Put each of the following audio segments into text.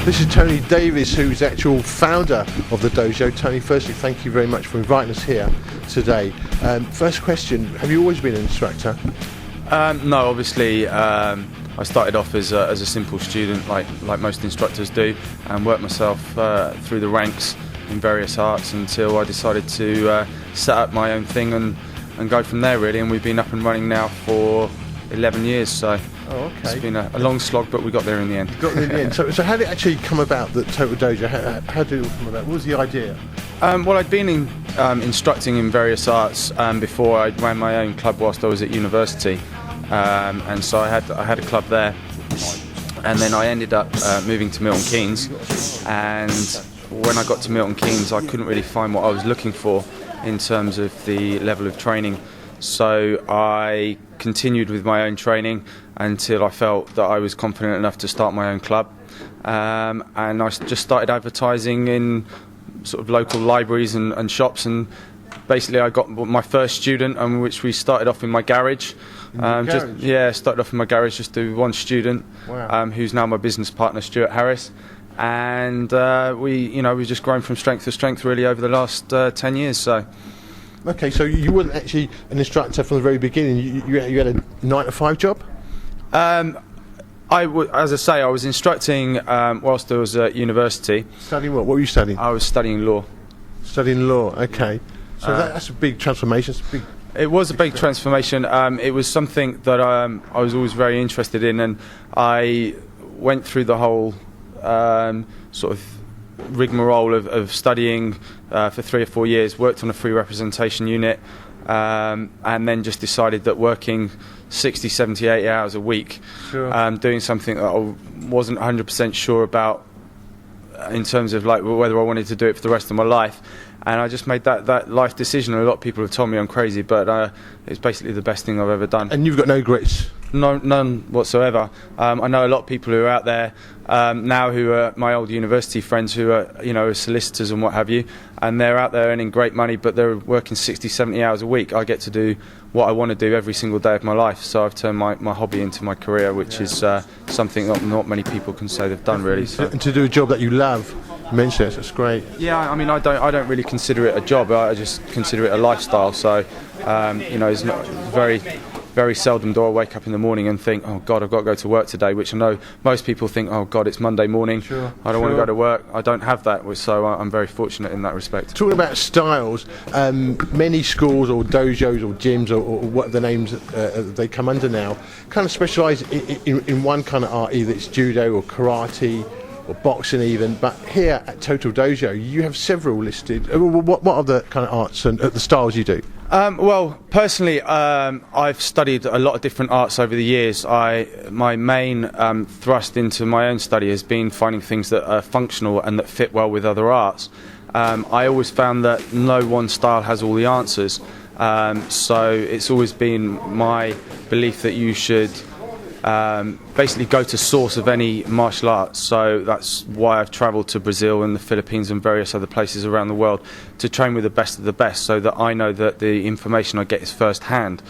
This is Tony Davis, who's the actual founder of the dojo. Tony, firstly, thank you very much for inviting us here today. First question, have you always been an instructor? No, obviously I started off as a simple student, like most instructors do, and worked myself through the ranks in various arts until I decided to set up my own thing and go from there, really. And we've been up and running now for 11 years, so it's been a long slog, but we got there in the end. You got there in the end. So how did it actually come about, that Total Dojo? How did it all come about? What was the idea? Well, I'd been instructing in various arts before. I ran my own club whilst I was at university, and so I had a club there, and then I ended up moving to Milton Keynes. And when I got to Milton Keynes, I couldn't really find what I was looking for in terms of the level of training. So I continued with my own training until I felt that I was confident enough to start my own club, and I just started advertising in sort of local libraries and shops, and basically I got my first student, which we started off in my garage. Started off in my garage just to one student. Wow. Who's now my business partner, Stuart Harris, and we've just grown from strength to strength really over the last 10 years. So. Okay, so you weren't actually an instructor from the very beginning. You had a 9-to-5 job? As I say, I was instructing whilst I was at university. Studying what? What were you studying? I was studying law. Studying law, okay. So that's a big transformation. It was a big transformation. It was something that I was always very interested in, and I went through the whole sort of rigmarole of studying for 3 or 4 years, worked on a free representation unit, and then just decided that working 60, 70, 80 hours a week, doing something that I wasn't 100% sure about in terms of like whether I wanted to do it for the rest of my life. And I just made that life decision. A lot of people have told me I'm crazy, but it's basically the best thing I've ever done. And you've got no regrets? No, none whatsoever. I know a lot of people who are out there now who are my old university friends who are solicitors and what have you, and they're out there earning great money, but they're working 60, 70 hours a week. I get to do what I want to do every single day of my life, so I've turned my hobby into my career, which is something that not many people can say they've done, really. So. And to do a job that you love, you mentioned that's great. Yeah, I mean, I don't really consider it a job. I just consider it a lifestyle. So, it's not very seldom do I wake up in the morning and think, oh God, I've got to go to work today, which I know most people think, oh God, it's Monday morning, I don't want to go to work. I don't have that, so I'm very fortunate in that respect. Talking about styles, many schools or dojos or gyms or what the names they come under now kind of specialise in one kind of art, either it's judo or karate or boxing even, but here at Total Dojo you have several listed. What are the kind of arts and the styles you do? Well, personally, I've studied a lot of different arts over the years. My main thrust into my own study has been finding things that are functional and that fit well with other arts. I always found that no one style has all the answers, so it's always been my belief that you should basically go to source of any martial arts. So that's why I've travelled to Brazil and the Philippines and various other places around the world to train with the best of the best, so that I know that the information I get is first hand.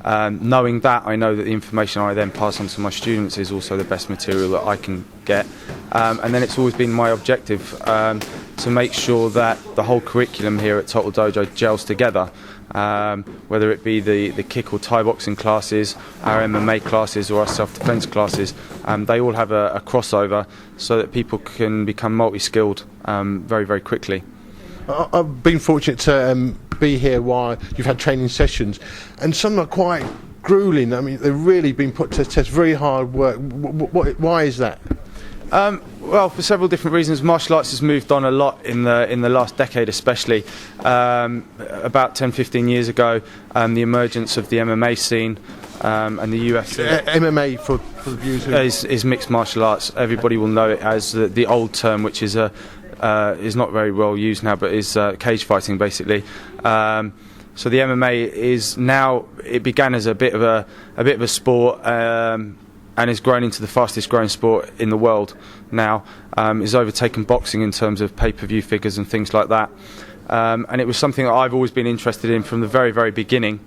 Knowing that, I know that the information I then pass on to my students is also the best material that I can get, and then it's always been my objective to make sure that the whole curriculum here at Total Dojo gels together. Whether it be the kick or Thai boxing classes, our MMA classes or our self-defense classes, they all have a crossover so that people can become multi-skilled very, very quickly. I've been fortunate to be here while you've had training sessions, and some are quite grueling. I mean, they've really been put to test, very hard work. Why is that? Well, for several different reasons. Martial arts has moved on a lot in the last decade, especially. About 10-15 years ago, the emergence of the MMA scene and the UFC. MMA, for the viewers, is mixed martial arts. Everybody will know it as the old term, which is not very well used now, but is cage fighting, basically. So the MMA is now. It began as a bit of a sport. And has grown into the fastest growing sport in the world now. It's overtaken boxing in terms of pay-per-view figures and things like that. And it was something that I've always been interested in from the very, very beginning.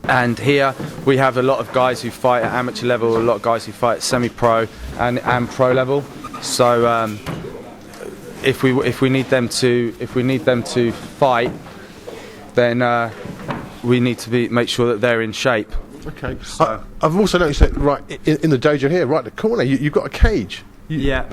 And here we have a lot of guys who fight at amateur level, a lot of guys who fight at semi-pro and pro level. So if we need them to fight, then we need to make sure that they're in shape. Okay. I've also noticed that right in the dojo here, right in the corner, you've got a cage. Yeah.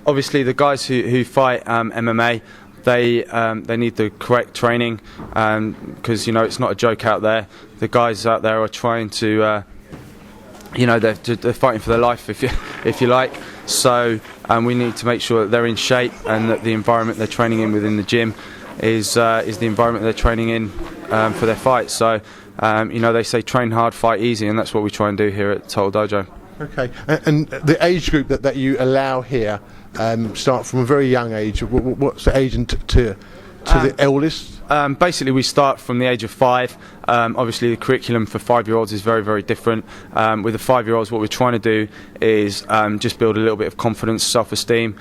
Obviously, the guys who fight MMA, they need the correct training, because it's not a joke out there. The guys out there are trying to, they're fighting for their life, if you like. So we need to make sure that they're in shape and that the environment they're training in within the gym is the environment they're training in for their fights. So they say train hard, fight easy, and that's what we try and do here at Total Dojo. Okay, and the age group that you allow here start from a very young age. What's the age to the eldest? Basically, we start from the age of 5. Obviously, the curriculum for 5-year-olds is very, very different. With the 5-year-olds, what we're trying to do is just build a little bit of confidence, self-esteem.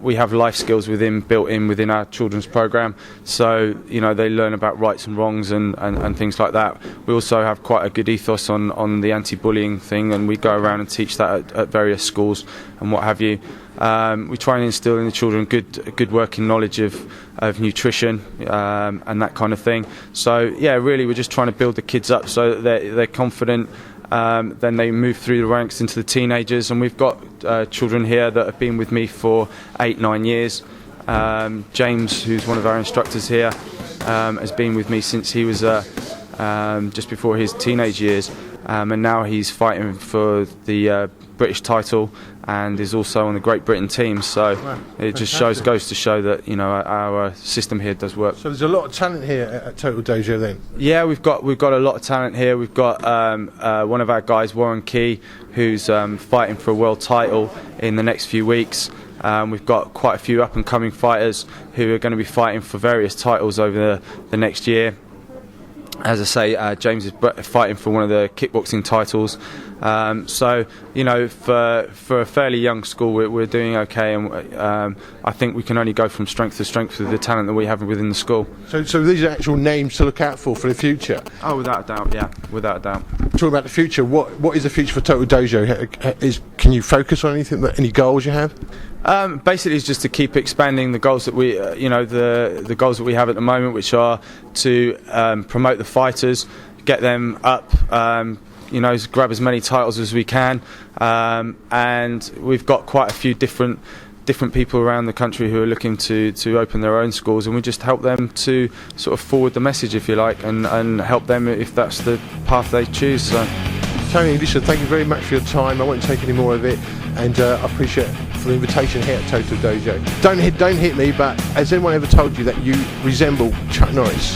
We have life skills built in within our children's program, so they learn about rights and wrongs and things like that. We also have quite a good ethos on the anti-bullying thing, and we go around and teach that at various schools and what have you. We try and instill in the children good working knowledge of nutrition and that kind of thing. So yeah, really we're just trying to build the kids up so that they're confident. Then they move through the ranks into the teenagers, and we've got children here that have been with me for 8-9 years. James, who's one of our instructors here, has been with me since he was just before his teenage years, and now he's fighting for the British title and is also on the Great Britain team. So it just goes to show that our system here does work. So there's a lot of talent here at Total Dojo then. Yeah, we've got a lot of talent here. We've got one of our guys, Warren Key, who's fighting for a world title in the next few weeks. We've got quite a few up and coming fighters who are going to be fighting for various titles over the next year. As I say, James is fighting for one of the kickboxing titles. So, for a fairly young school, we're doing okay, and I think we can only go from strength to strength with the talent that we have within the school. So these are actual names to look out for the future? Oh, without a doubt, yeah, without a doubt. Talking about the future, what is the future for Total Dojo? Can you focus on anything, any goals you have? Basically, it's just to keep expanding the goals that we, the goals that we have at the moment, which are to promote the fighters, get them up, grab as many titles as we can, and we've got quite a few different people around the country who are looking to open their own schools, and we just help them to sort of forward the message, if you like, and help them if that's the path they choose. So. Tony, listen, thank you very much for your time. I won't take any more of it, and I appreciate for the invitation here at Total Dojo. Don't hit me, but has anyone ever told you that you resemble Chuck Norris?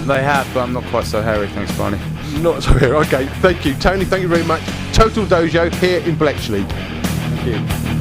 They have, but I'm not quite so hairy, thanks, Barney. Not so hairy, okay. Thank you, Tony. Thank you very much. Total Dojo here in Bletchley. Thank you.